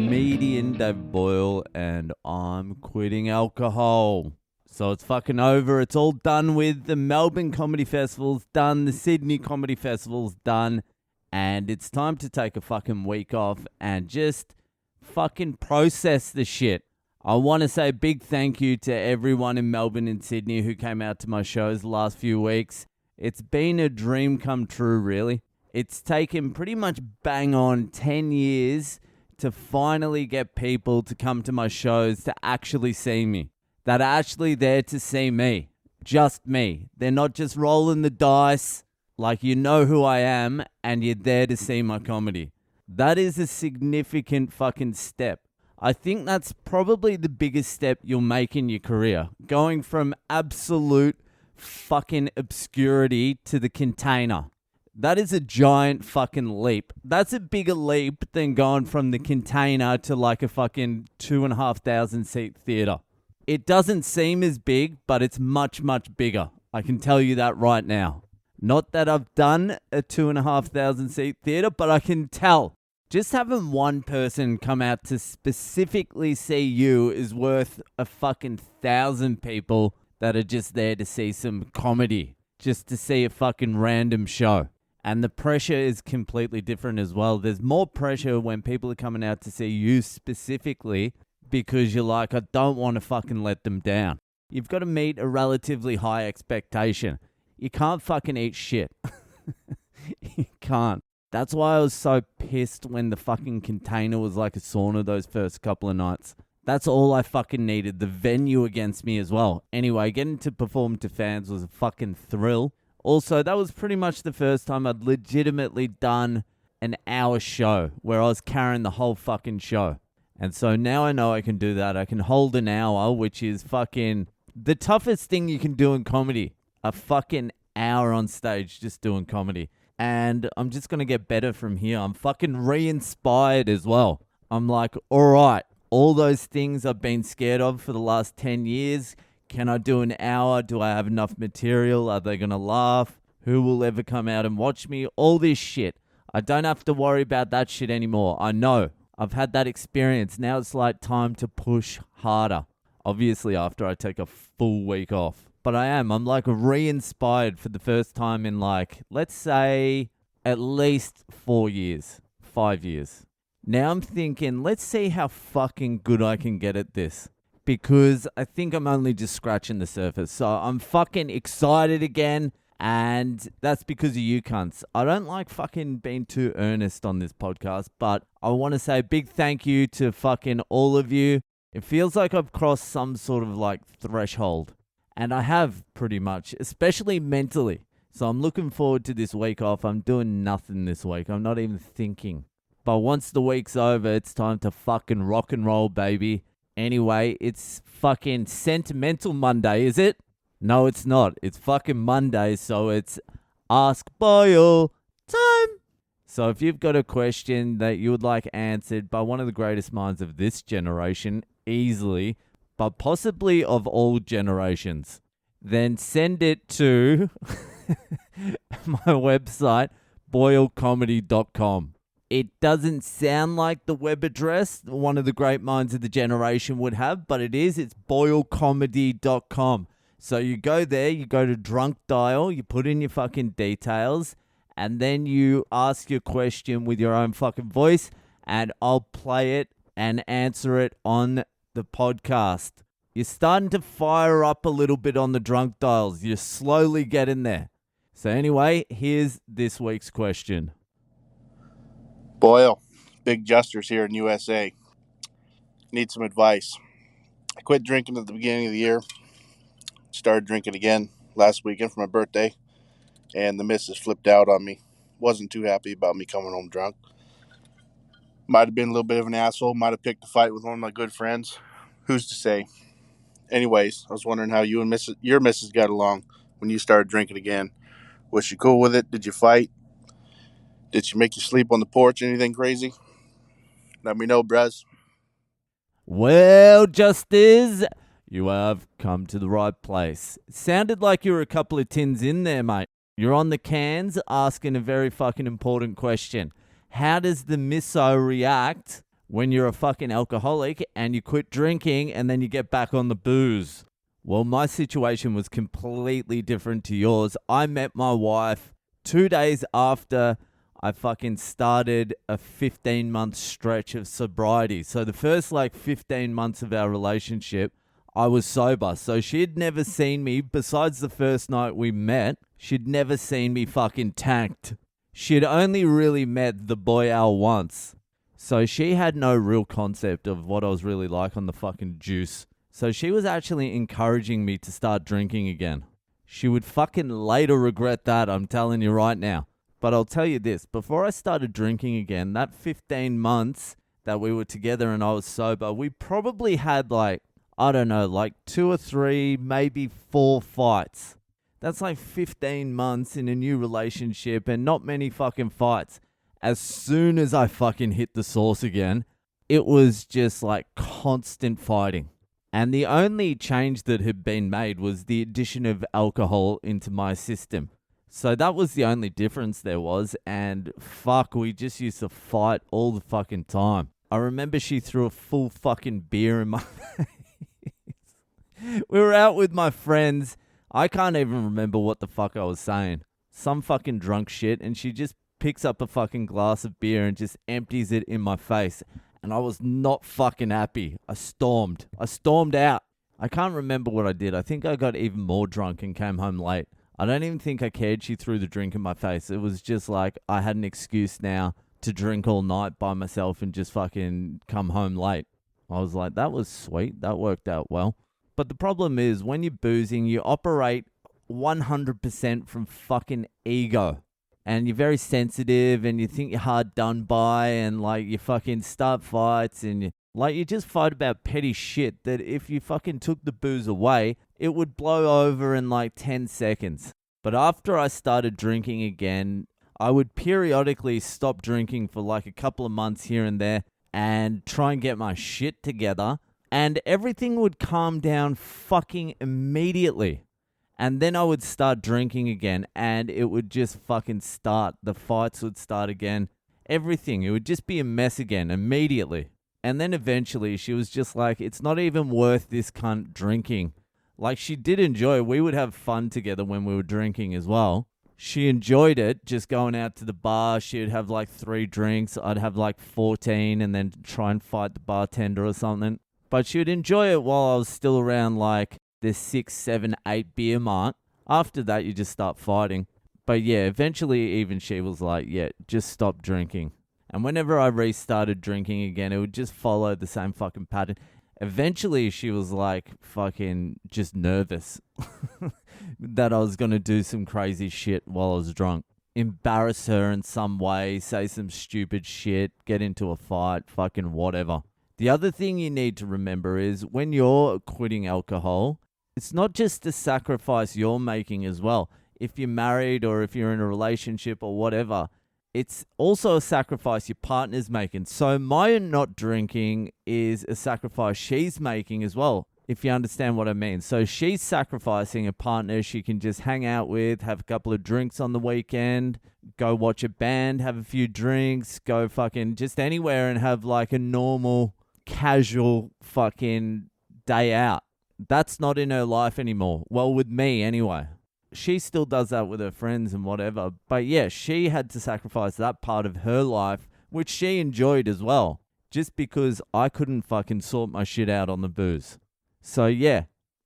comedian David Boyle, and I'm quitting alcohol. So it's fucking over. It's all done with. The Melbourne Comedy Festival's done. The Sydney Comedy Festival's done. And it's time to take a fucking week off and just fucking process the shit. I want to say a big thank you to everyone in Melbourne and Sydney who came out to my shows the last few weeks. It's been a dream come true, really. It's taken pretty much bang on 10 years to finally get people to come to my shows to actually see me. That are actually there to see me. Just me. They're not just rolling the dice like you know who I am and you're there to see my comedy. That is a significant fucking step. I think that's probably the biggest step you'll make in your career. Going from absolute fucking obscurity to the container. That is a giant fucking leap. That's a bigger leap than going from the container to like a fucking 2,500 seat theater. It doesn't seem as big, but it's much, much bigger. I can tell you that right now. Not that I've done a 2,500 seat theater, but I can tell. Just having one person come out to specifically see you is worth a fucking 1,000 people that are just there to see some comedy. Just to see a fucking random show. And the pressure is completely different as well. There's more pressure when people are coming out to see you specifically because you're like, I don't want to fucking let them down. You've got to meet a relatively high expectation. You can't fucking eat shit. You can't. That's why I was so pissed when the fucking container was like a sauna those first couple of nights. That's all I fucking needed. The venue against me as well. Anyway, getting to perform to fans was a fucking thrill. Also, that was pretty much the first time I'd legitimately done an hour show where I was carrying the whole fucking show. And so now I know I can do that. I can hold an hour, which is fucking the toughest thing you can do in comedy. A fucking hour on stage just doing comedy. And I'm just going to get better from here. I'm fucking re-inspired as well. I'm like, all right, all those things I've been scared of for the last 10 years. Can I do an hour? Do I have enough material? Are they going to laugh? Who will ever come out and watch me? All this shit. I don't have to worry about that shit anymore. I know. I've had that experience. Now it's like time to push harder. Obviously after I take a full week off. But I'm like re-inspired for the first time in like, let's say at least 4 years, 5 years. Now I'm thinking, let's see how fucking good I can get at this. Because I think I'm only just scratching the surface. So I'm fucking excited again. And that's because of you cunts. I don't like fucking being too earnest on this podcast. But I want to say a big thank you to fucking all of you. It feels like I've crossed some sort of like threshold. And I have pretty much, especially mentally. So I'm looking forward to this week off. I'm doing nothing this week. I'm not even thinking. But once the week's over, it's time to fucking rock and roll, baby. Anyway, it's fucking Sentimental Monday, is it? No, it's not. It's fucking Monday, so it's Ask Boyle time. So if you've got a question that you would like answered by one of the greatest minds of this generation, easily, but possibly of all generations, then send it to my website, boylecomedy.com. It doesn't sound like the web address one of the great minds of the generation would have, but it is. It's boylecomedy.com. So you go there, you go to Drunk Dial, you put in your fucking details, and then you ask your question with your own fucking voice, and I'll play it and answer it on the podcast. You're starting to fire up a little bit on the drunk dials. You're slowly getting there. So anyway, here's this week's question. Boyle, Big Justers here in USA. Need some advice. I quit drinking at the beginning of the year. Started drinking again last weekend for my birthday. And the missus flipped out on me. Wasn't too happy about me coming home drunk. Might have been a little bit of an asshole. Might have picked a fight with one of my good friends. Who's to say? Anyways, I was wondering how you and your missus got along when you started drinking again. Was she cool with it? Did you fight? Did she make you sleep on the porch? Anything crazy? Let me know, brez. Well, Justis, you have come to the right place. It sounded like you were a couple of tins in there, mate. You're on the cans asking a very fucking important question. How does the misso react when you're a fucking alcoholic and you quit drinking and then you get back on the booze. Well, my situation was completely different to yours. I met my wife 2 days after I fucking started a 15-month stretch of sobriety. So the first 15 months of our relationship, I was sober. So she'd never seen me, besides the first night we met, she'd never seen me fucking tanked. She'd only really met the boy Al once. So she had no real concept of what I was really like on the fucking juice. So she was actually encouraging me to start drinking again. She would fucking later regret that, I'm telling you right now. But I'll tell you this, before I started drinking again, that 15 months that we were together and I was sober, we probably had 2 or 3, maybe 4 fights. That's 15 months in a new relationship and not many fucking fights. As soon as I fucking hit the source again, it was just constant fighting. And the only change that had been made was the addition of alcohol into my system. So that was the only difference there was. And fuck, we just used to fight all the fucking time. I remember she threw a full fucking beer in my face. We were out with my friends. I can't even remember what the fuck I was saying. Some fucking drunk shit. And she just picks up a fucking glass of beer and just empties it in my face. And I was not fucking happy. I stormed out. I can't remember what I did. I think I got even more drunk and came home late. I don't even think I cared she threw the drink in my face. It was just I had an excuse now to drink all night by myself and just fucking come home late. I was like, that was sweet. That worked out well. But the problem is, when you're boozing, you operate 100% from fucking ego. And you're very sensitive and you think you're hard done by and you fucking start fights and you just fight about petty shit that if you fucking took the booze away, it would blow over in 10 seconds. But after I started drinking again, I would periodically stop drinking for a couple of months here and there and try and get my shit together. And everything would calm down fucking immediately. And then I would start drinking again and it would just fucking start. The fights would start again. Everything. It would just be a mess again immediately. And then eventually she was just it's not even worth this cunt drinking. She did enjoy it. We would have fun together when we were drinking as well. She enjoyed it, just going out to the bar. She would have 3 drinks. I'd have 14 and then try and fight the bartender or something. But she would enjoy it while I was still around the 6, 7, 8 beer mark. After that, you just start fighting. But yeah, eventually even she was yeah, just stop drinking. And whenever I restarted drinking again, it would just follow the same fucking pattern. Eventually she was fucking just nervous that I was going to do some crazy shit while I was drunk. Embarrass her in some way, say some stupid shit, get into a fight, fucking whatever. The other thing you need to remember is when you're quitting alcohol, it's not just a sacrifice you're making as well. If you're married or if you're in a relationship or whatever, it's also a sacrifice your partner's making. So my not drinking is a sacrifice she's making as well, if you understand what I mean. So she's sacrificing a partner she can just hang out with, have a couple of drinks on the weekend, go watch a band, have a few drinks, go fucking just anywhere and have a normal, casual fucking day out. That's not in her life anymore. Well, with me anyway. She still does that with her friends and whatever. But yeah, she had to sacrifice that part of her life, which she enjoyed as well, just because I couldn't fucking sort my shit out on the booze. So yeah,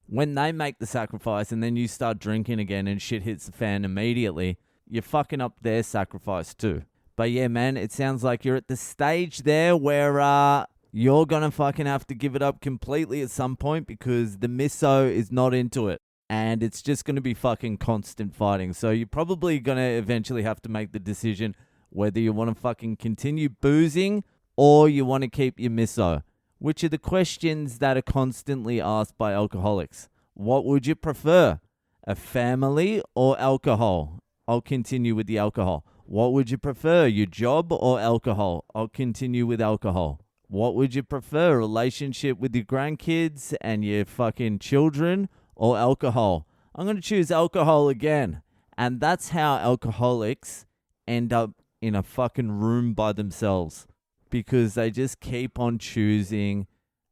when they make the sacrifice and then you start drinking again and shit hits the fan immediately, you're fucking up their sacrifice too. But yeah, man, it sounds like you're at the stage there where you're gonna fucking have to give it up completely at some point because the misso is not into it. And it's just going to be fucking constant fighting. So you're probably going to eventually have to make the decision whether you want to fucking continue boozing or you want to keep your misso, which are the questions that are constantly asked by alcoholics. What would you prefer? A family or alcohol? I'll continue with the alcohol. What would you prefer? Your job or alcohol? I'll continue with alcohol. What would you prefer? A relationship with your grandkids and your fucking children or alcohol? I'm going to choose alcohol again. And that's how alcoholics end up in a fucking room by themselves. because they just keep on choosing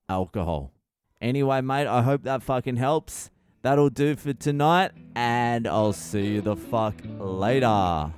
alcohol. Anyway, mate, I hope that fucking helps. That'll do for tonight, and I'll see you the fuck later.